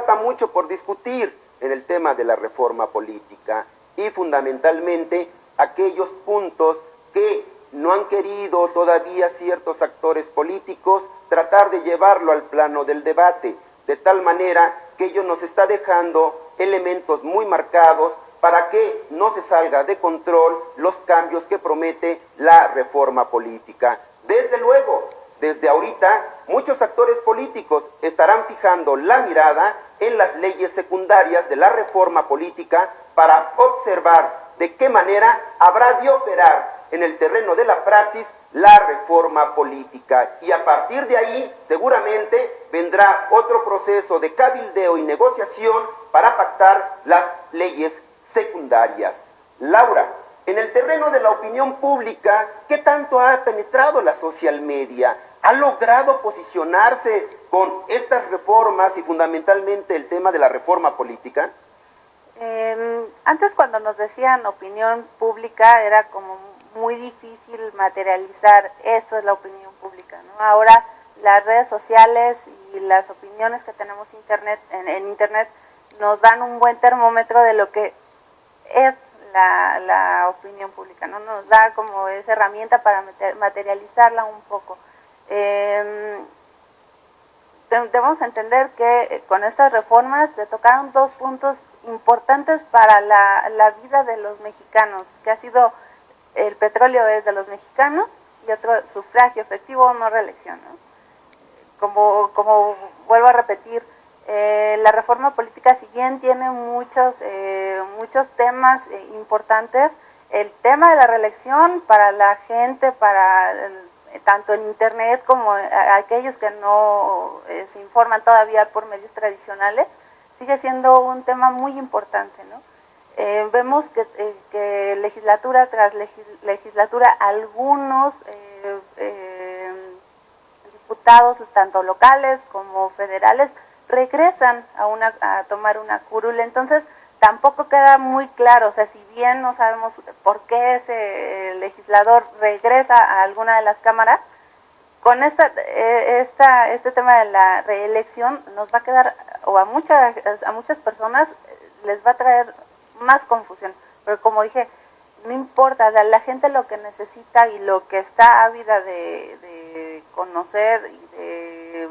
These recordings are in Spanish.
falta mucho por discutir en el tema de la reforma política y fundamentalmente aquellos puntos que no han querido todavía ciertos actores políticos tratar de llevarlo al plano del debate, de tal manera que ello nos está dejando elementos muy marcados para que no se salga de control los cambios que promete la reforma política. Desde luego, desde ahorita, muchos actores políticos estarán fijando la mirada en las leyes secundarias de la reforma política para observar de qué manera habrá de operar en el terreno de la praxis la reforma política. Y a partir de ahí, seguramente, vendrá otro proceso de cabildeo y negociación para pactar las leyes secundarias. Laura, en el terreno de la opinión pública, ¿qué tanto ha penetrado la social media? ¿Ha logrado posicionarse con estas reformas y fundamentalmente el tema de la reforma política? Antes, cuando nos decían opinión pública, era como muy difícil materializar esto es la opinión pública, ¿no? Ahora las redes sociales y las opiniones que tenemos en internet nos dan un buen termómetro de lo que es la opinión pública, ¿no? Nos da como esa herramienta para materializarla un poco. Debemos entender que con estas reformas se tocaron dos puntos importantes para la vida de los mexicanos, que ha sido el petróleo es de los mexicanos y otro sufragio efectivo o no reelección, ¿no? Como vuelvo a repetir, la reforma política, si bien tiene muchos temas importantes, el tema de la reelección para la gente, tanto en internet como aquellos que no se informan todavía por medios tradicionales, sigue siendo un tema muy importante, ¿no? Vemos que legislatura tras legislatura algunos diputados, tanto locales como federales, regresan a tomar una curul. Entonces tampoco queda muy claro, o sea, si bien no sabemos por qué ese legislador regresa a alguna de las cámaras, con este tema de la reelección nos va a quedar, o a muchas personas les va a traer más confusión, pero como dije, no importa, la gente lo que necesita y lo que está ávida de conocer y de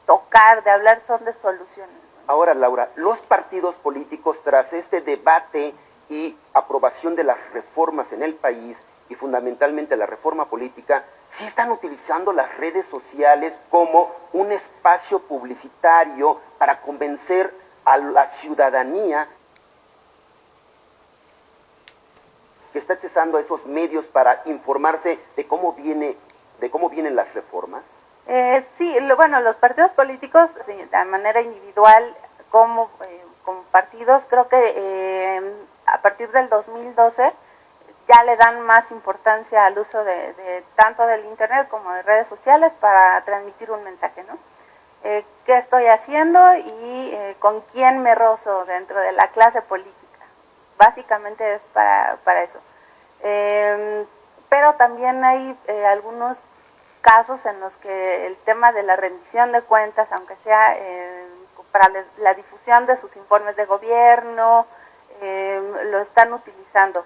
tocar, de hablar, son de soluciones. Ahora, Laura, los partidos políticos, tras este debate y aprobación de las reformas en el país y fundamentalmente la reforma política, sí están utilizando las redes sociales como un espacio publicitario para convencer a la ciudadanía que está accesando a esos medios para informarse de cómo vienen las reformas. Sí, bueno, los partidos políticos de manera individual como partidos, creo que a partir del 2012 ya le dan más importancia al uso de tanto del internet como de redes sociales para transmitir un mensaje, ¿no? ¿Qué estoy haciendo y con quién me rozo dentro de la clase política? Básicamente es para eso. Pero también hay algunos casos en los que el tema de la rendición de cuentas, aunque sea para la difusión de sus informes de gobierno, lo están utilizando.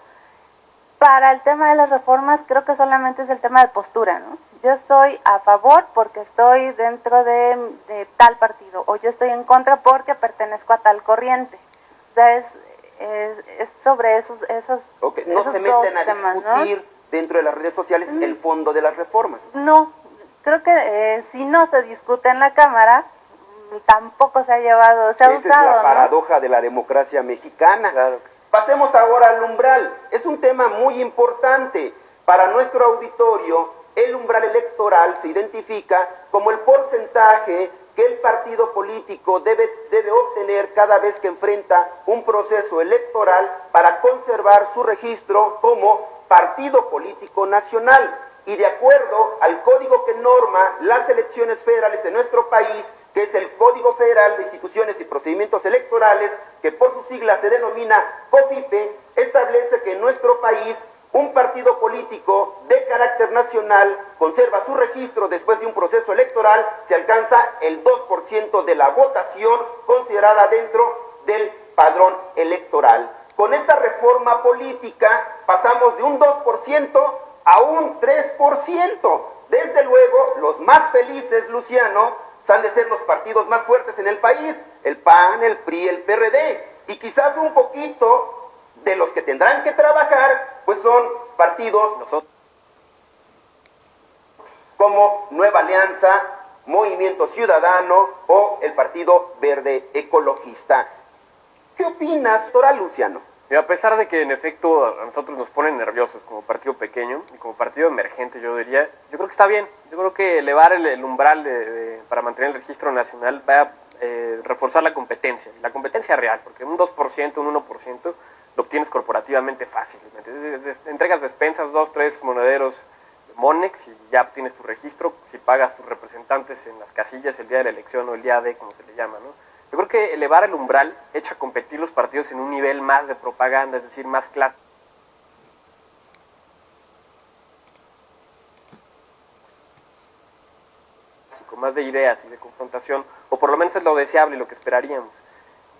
Para el tema de las reformas, creo que solamente es el tema de postura, ¿no? Yo estoy a favor porque estoy dentro de tal partido, o yo estoy en contra porque pertenezco a tal corriente. O sea, es sobre esos okay. No esos se meten a temas, discutir, ¿no?, dentro de las redes sociales el fondo de las reformas. No, creo que si no se discute en la Cámara, tampoco se ha usado. Esa es la paradoja, ¿no?, de la democracia mexicana. Claro. Pasemos ahora al umbral. Es un tema muy importante. Para nuestro auditorio, el umbral electoral se identifica como el porcentaje que el partido político debe obtener cada vez que enfrenta un proceso electoral para conservar su registro como partido político nacional. Y de acuerdo al código que norma las elecciones federales en nuestro país, que es el Código Federal de Instituciones y Procedimientos Electorales, que por sus siglas se denomina COFIPE, establece que en nuestro país un partido político de carácter nacional conserva su registro después de un proceso electoral, se alcanza el 2% de la votación considerada dentro del padrón electoral. Con esta reforma política pasamos de un 2% a un 3%. Desde luego, los más felices, Luciano, han de ser los partidos más fuertes en el país, el PAN, el PRI, el PRD, y quizás un poquito de los que tendrán que trabajar, pues son partidos como Nueva Alianza, Movimiento Ciudadano o el Partido Verde Ecologista. ¿Qué opinas, doctora Luciano? Y a pesar de que en efecto a nosotros nos ponen nerviosos como partido pequeño y como partido emergente, yo diría, yo creo que está bien. Yo creo que elevar el umbral para mantener el registro nacional va a reforzar la competencia real, porque un 2%, un 1% lo obtienes corporativamente fácilmente. Entregas despensas, 2, 3 monederos Monex y ya obtienes tu registro si pagas tus representantes en las casillas el día de la elección o el día de, como se le llama, ¿no? Yo creo que elevar el umbral echa a competir los partidos en un nivel más de propaganda, es decir, más clásico, más de ideas y de confrontación, o por lo menos es lo deseable y lo que esperaríamos.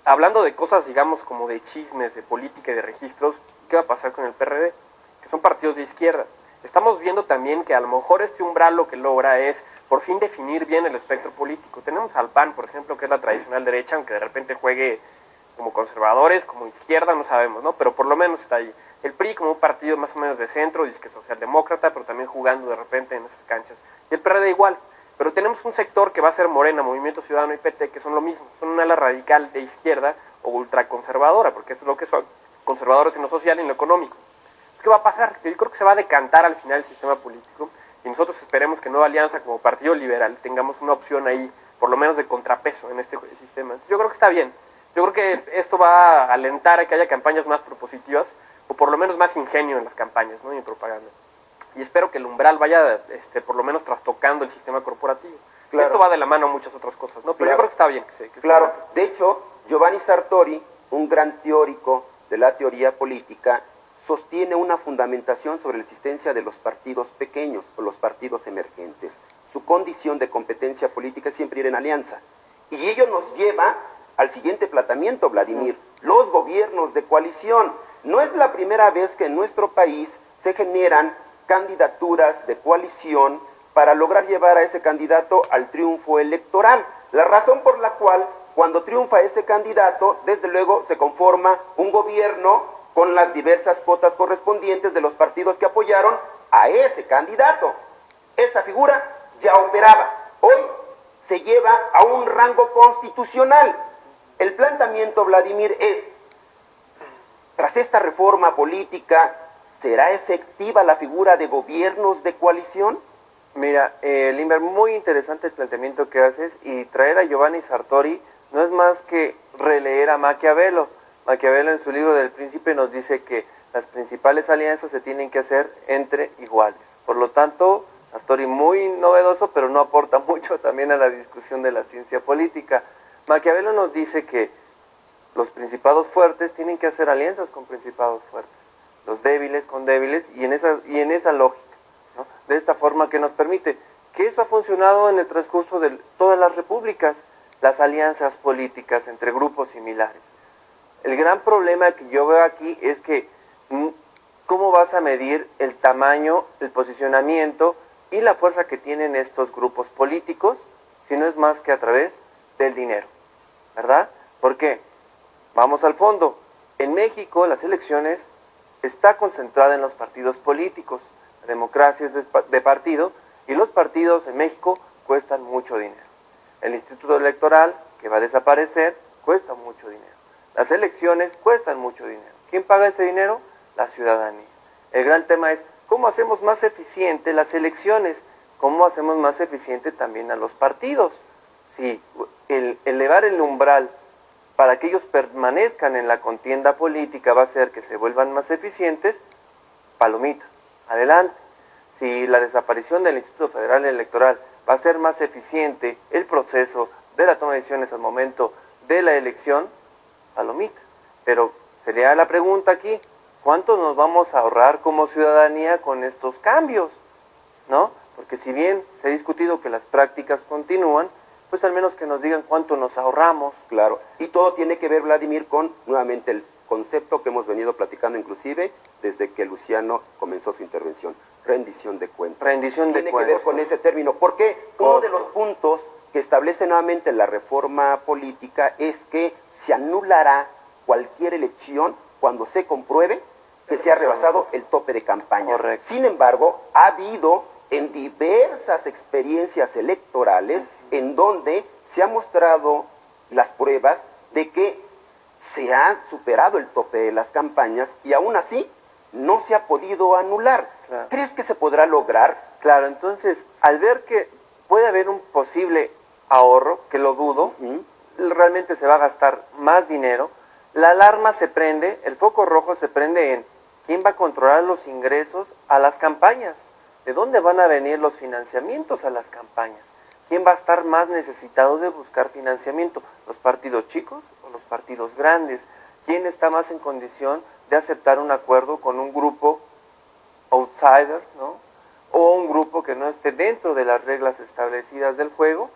Hablando de cosas, digamos, como de chismes, de política y de registros, ¿qué va a pasar con el PRD? Que son partidos de izquierda. Estamos viendo también que a lo mejor este umbral lo que logra es por fin definir bien el espectro político. Tenemos al PAN, por ejemplo, que es la tradicional derecha, aunque de repente juegue como conservadores, como izquierda, no sabemos, ¿no? Pero por lo menos está ahí. El PRI como un partido más o menos de centro, dice que socialdemócrata, pero también jugando de repente en esas canchas. Y el PRD igual. Pero tenemos un sector que va a ser Morena, Movimiento Ciudadano y PT, que son lo mismo. Son una ala radical de izquierda o ultraconservadora, porque eso es lo que son conservadores en lo social y en lo económico. ¿Qué va a pasar? Yo creo que se va a decantar al final el sistema político y nosotros esperemos que Nueva Alianza como partido liberal tengamos una opción ahí, por lo menos de contrapeso en este sistema. Entonces, yo creo que está bien. Yo creo que esto va a alentar a que haya campañas más propositivas o por lo menos más ingenio en las campañas, ¿no? Y en propaganda. Y espero que el umbral vaya por lo menos trastocando el sistema corporativo. Claro. Esto va de la mano a muchas otras cosas, ¿no? Pero claro, yo creo que está bien que claro. De hecho, Giovanni Sartori, un gran teórico de la teoría política, sostiene una fundamentación sobre la existencia de los partidos pequeños o los partidos emergentes. Su condición de competencia política es siempre ir en alianza. Y ello nos lleva al siguiente planteamiento, Vladimir, los gobiernos de coalición. No es la primera vez que en nuestro país se generan candidaturas de coalición para lograr llevar a ese candidato al triunfo electoral. La razón por la cual cuando triunfa ese candidato, desde luego se conforma un gobierno con las diversas cuotas correspondientes de los partidos que apoyaron a ese candidato. Esa figura ya operaba. Hoy se lleva a un rango constitucional. El planteamiento, Vladimir, es, tras esta reforma política, ¿será efectiva la figura de gobiernos de coalición? Mira, Limber, muy interesante el planteamiento que haces, y traer a Giovanni Sartori no es más que releer a Maquiavelo. Maquiavelo en su libro del Príncipe nos dice que las principales alianzas se tienen que hacer entre iguales. Por lo tanto, Sartori muy novedoso, pero no aporta mucho también a la discusión de la ciencia política. Maquiavelo nos dice que los principados fuertes tienen que hacer alianzas con principados fuertes, los débiles con débiles, y en esa lógica, ¿no? De esta forma que nos permite, que eso ha funcionado en el transcurso de todas las repúblicas, las alianzas políticas entre grupos similares. El gran problema que yo veo aquí es que ¿cómo vas a medir el tamaño, el posicionamiento y la fuerza que tienen estos grupos políticos si no es más que a través del dinero? ¿Verdad? ¿Por qué? Vamos al fondo. En México las elecciones está concentrada en los partidos políticos. La democracia es de partido y los partidos en México cuestan mucho dinero. El Instituto Electoral, que va a desaparecer, cuesta mucho dinero. Las elecciones cuestan mucho dinero. ¿Quién paga ese dinero? La ciudadanía. El gran tema es cómo hacemos más eficiente las elecciones, cómo hacemos más eficiente también a los partidos. Si elevar el umbral para que ellos permanezcan en la contienda política va a hacer que se vuelvan más eficientes, palomita, adelante. Si la desaparición del Instituto Federal Electoral va a ser más eficiente el proceso de la toma de decisiones al momento de la elección, palomita. Pero sería la pregunta aquí, ¿cuánto nos vamos a ahorrar como ciudadanía con estos cambios? ¿No? Porque si bien se ha discutido que las prácticas continúan, pues al menos que nos digan cuánto nos ahorramos. Claro, y todo tiene que ver, Vladimir, con nuevamente el concepto que hemos venido platicando inclusive desde que Luciano comenzó su intervención, rendición de cuentas. Rendición de tiene cuentas. que ver con ese término, porque uno de los puntos que establece nuevamente la reforma política es que se anulará cualquier elección cuando se compruebe que se ha rebasado el tope de campaña. Correcto. Sin embargo, ha habido en diversas experiencias electorales en donde se ha mostrado las pruebas de que se ha superado el tope de las campañas y aún así no se ha podido anular. Claro. ¿Crees que se podrá lograr? Claro, entonces, al ver que puede haber un posible ahorro, que lo dudo, realmente se va a gastar más dinero, la alarma se prende, el foco rojo se prende en quién va a controlar los ingresos a las campañas, de dónde van a venir los financiamientos a las campañas, quién va a estar más necesitado de buscar financiamiento, los partidos chicos o los partidos grandes, quién está más en condición de aceptar un acuerdo con un grupo outsider, ¿no? O un grupo que no esté dentro de las reglas establecidas del juego,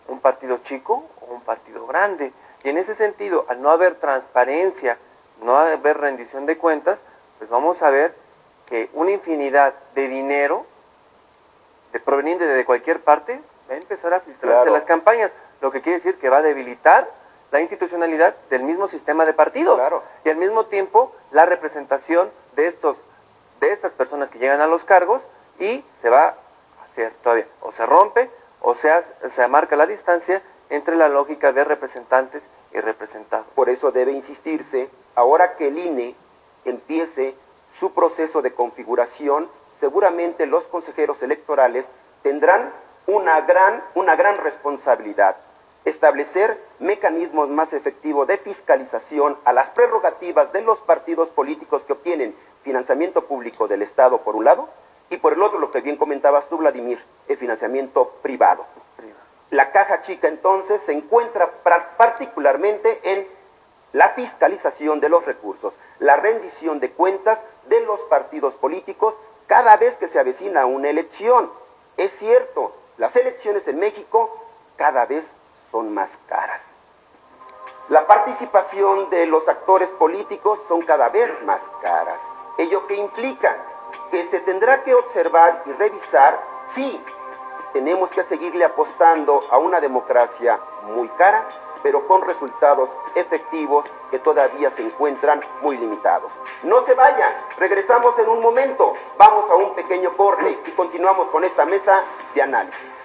un partido chico o un partido grande. Y en ese sentido, al no haber transparencia, no haber rendición de cuentas, pues vamos a ver que una infinidad de dinero proveniente de cualquier parte va a empezar a filtrarse Claro. en las campañas, lo que quiere decir que va a debilitar la institucionalidad del mismo sistema de partidos. Claro. Y al mismo tiempo la representación de estas personas que llegan a los cargos, y se va a hacer todavía, o se rompe, o se marca la distancia entre la lógica de representantes y representados. Por eso debe insistirse, ahora que el INE empiece su proceso de configuración, seguramente los consejeros electorales tendrán una gran responsabilidad. Establecer mecanismos más efectivos de fiscalización a las prerrogativas de los partidos políticos que obtienen financiamiento público del Estado por un lado, y por el otro, lo que bien comentabas tú, Vladimir, el financiamiento privado. La caja chica entonces se encuentra particularmente en la fiscalización de los recursos, la rendición de cuentas de los partidos políticos cada vez que se avecina una elección. Es cierto, las elecciones en México cada vez son más caras. La participación de los actores políticos son cada vez más caras. ¿Ello qué implica? Que se tendrá que observar y revisar si tenemos que seguirle apostando a una democracia muy cara, pero con resultados efectivos que todavía se encuentran muy limitados. No se vayan, regresamos en un momento, vamos a un pequeño corte y continuamos con esta mesa de análisis.